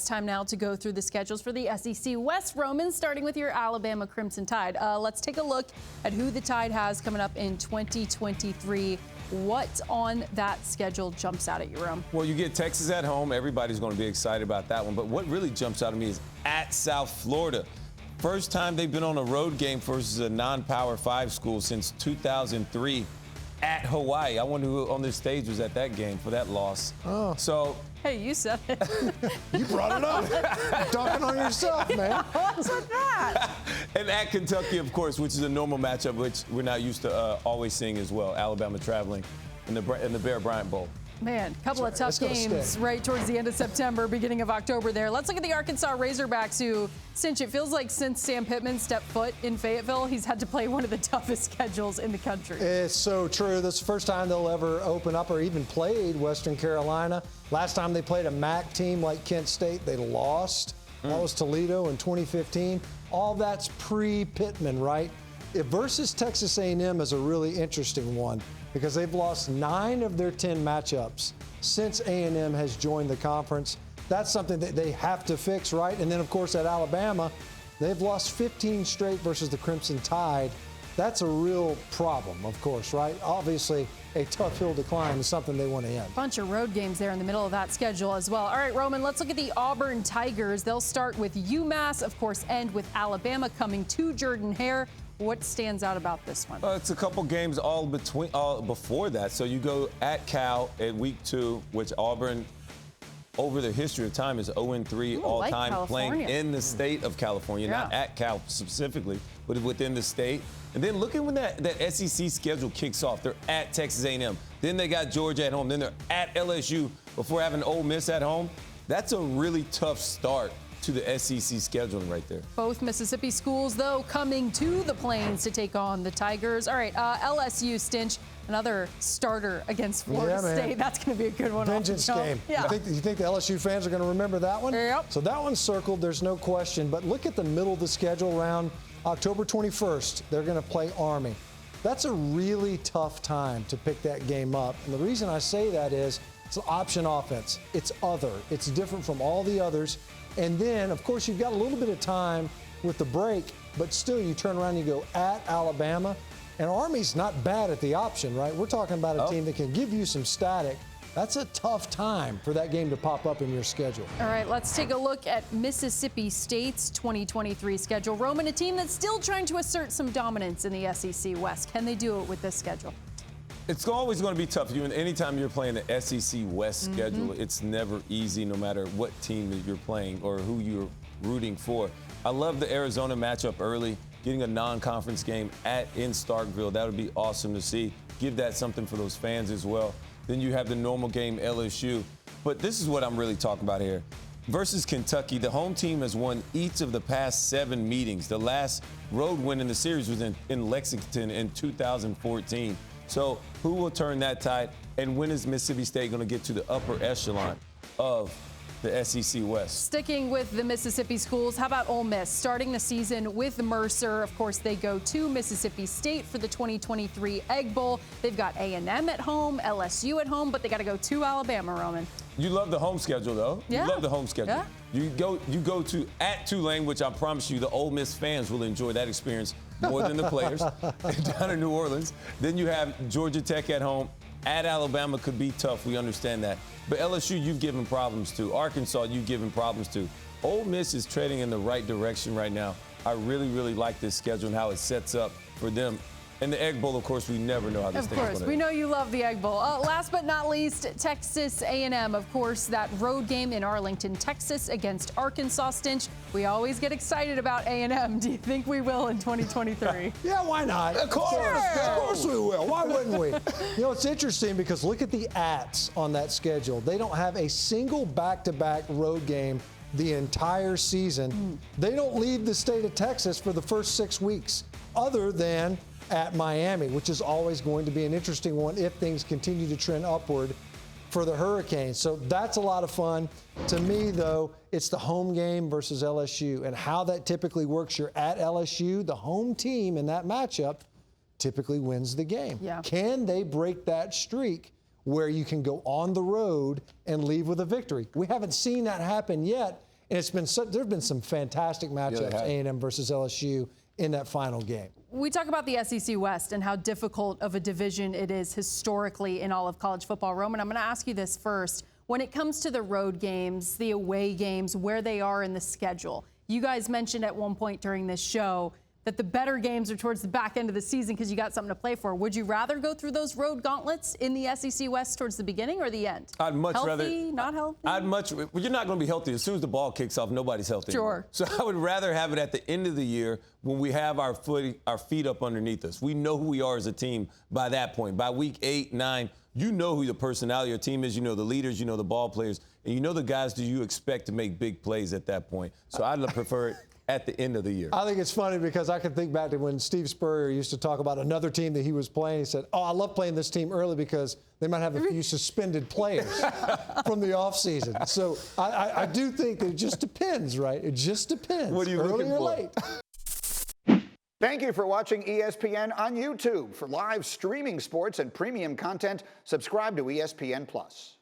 time now to go through the schedules for the SEC West. Roman, starting with your Alabama Crimson Tide. Let's take a look at who the Tide has coming up in 2023. What on that schedule jumps out at you, Rome? Well, you get Texas at home. Everybody's going to be excited about that one. But what really jumps out at me is at South Florida. First time they've been on a road game versus a non-Power 5 school since 2003 at Hawaii. I wonder who on this stage was at that game for that loss. Oh. So, hey, you said it. You brought it up. You're talking on yourself, man. What's with that? and at Kentucky, of course, which is a normal matchup, which we're not used to always seeing as well. Alabama traveling in the Bear Bryant Bowl. Man, a couple of tough games right towards the end of September, beginning of October there. Let's look at the Arkansas Razorbacks who, Cinch, it feels like since Sam Pittman stepped foot in Fayetteville, he's had to play one of the toughest schedules in the country. It's so true. This is the first time they'll ever open up or even played Western Carolina. Last time they played a MAC team like Kent State, they lost. That was Toledo in 2015. All that's pre-Pittman, right? Versus Texas A&M is a really interesting one because they've lost 9 of their 10 matchups since A&M has joined the conference. That's something that they have to fix, right? And then, of course, at Alabama, they've lost 15 straight versus the Crimson Tide. That's a real problem, of course, right? Obviously, a tough hill to climb is something they want to end. Bunch of road games there in the middle of that schedule as well. All right, Roman, let's look at the Auburn Tigers. They'll start with UMass, of course, end with Alabama coming to Jordan-Hare. What stands out about this one? It's a couple games all before that. So you go at Cal at week 2, which Auburn, over the history of time, is 0-3 all-time, like playing in the state of California, not at Cal specifically, but within the state. And then look at when that SEC schedule kicks off. They're at Texas A&M. Then they got Georgia at home. Then they're at LSU before having Ole Miss at home. That's a really tough start to the SEC scheduling right there. Both Mississippi schools, though, coming to the Plains to take on the Tigers. All right, LSU, Stinch, another starter against Florida State. That's going to be a good one. Vengeance game. Yeah. You think the LSU fans are going to remember that one? Yep. So that one's circled. There's no question. But look at the middle of the schedule around October 21st. They're going to play Army. That's a really tough time to pick that game up. And the reason I say that is it's an option offense. It's other. It's different from all the others. And then, of course, you've got a little bit of time with the break, but still you turn around and you go at Alabama. And Army's not bad at the option, right? We're talking about a team that can give you some static. That's a tough time for that game to pop up in your schedule. All right, let's take a look at Mississippi State's 2023 schedule. Roman, a team that's still trying to assert some dominance in the SEC West. Can they do it with this schedule? It's always going to be tough. Anytime you're playing the SEC West schedule, it's never easy no matter what team that you're playing or who you're rooting for. I love the Arizona matchup early, getting a non-conference game in Starkville. That would be awesome to see. Give that something for those fans as well. Then you have the normal game LSU. But this is what I'm really talking about here. Versus Kentucky, the home team has won each of the past 7 meetings. The last road win in the series was in Lexington in 2014. So who will turn that tide, and when is Mississippi State going to get to the upper echelon of the SEC West? Sticking with the Mississippi schools, how about Ole Miss? Starting the season with Mercer. Of course, they go to Mississippi State for the 2023 Egg Bowl. They've got A&M at home, LSU at home, but they got to go to Alabama, Roman. You love the home schedule, though. Yeah. You love the home schedule. Yeah. You go to at Tulane, which I promise you the Ole Miss fans will enjoy that experience more than the players down in New Orleans. Then you have Georgia Tech at home. At Alabama could be tough. We understand that. But LSU, you've given problems to. Arkansas, you've given problems to. Ole Miss is treading in the right direction right now. I really, really like this schedule and how it sets up for them. And the Egg Bowl, of course, we never know how this thing's going to end. Of course, we know you love the Egg Bowl. Last but not least, Texas A&M, of course, that road game in Arlington, Texas against Arkansas. Stinch, we always get excited about A&M. Do you think we will in 2023? Yeah, why not? Of course. Sure. Of course we will. Why wouldn't we? It's interesting because look at the ats on that schedule. They don't have a single back-to-back road game the entire season. They don't leave the state of Texas for the first 6 weeks other than at Miami, which is always going to be an interesting one if things continue to trend upward for the Hurricanes. So that's a lot of fun. To me, though, it's the home game versus LSU and how that typically works. You're at LSU, the home team in that matchup typically wins the game. Yeah. Can they break that streak where you can go on the road and leave with a victory? We haven't seen that happen yet. And there have been some fantastic matchups, A&M versus LSU, in that final game. We talk about the SEC West and how difficult of a division it is historically in all of college football. Roman, I'm going to ask you this first. When it comes to the road games, the away games, where they are in the schedule, you guys mentioned at one point during this show that the better games are towards the back end of the season because you got something to play for. Would you rather go through those road gauntlets in the SEC West towards the beginning or the end? I'd much rather. Healthy, not healthy? Well, you're not going to be healthy. As soon as the ball kicks off, nobody's healthy Sure. anymore. So I would rather have it at the end of the year when we have our feet up underneath us. We know who we are as a team by that point. By week 8, 9, you know who the personality of your team is. You know the leaders. You know the ball players. And you know the guys that you expect to make big plays at that point. So I'd prefer it at the end of the year. I think it's funny because I can think back to when Steve Spurrier used to talk about another team that he was playing. He said, I love playing this team early because they might have a few suspended players from the offseason. So I do think that it just depends, right? It just depends. What are you early looking or for? late. Thank you for watching ESPN on YouTube. For live streaming sports and premium content, subscribe to ESPN+.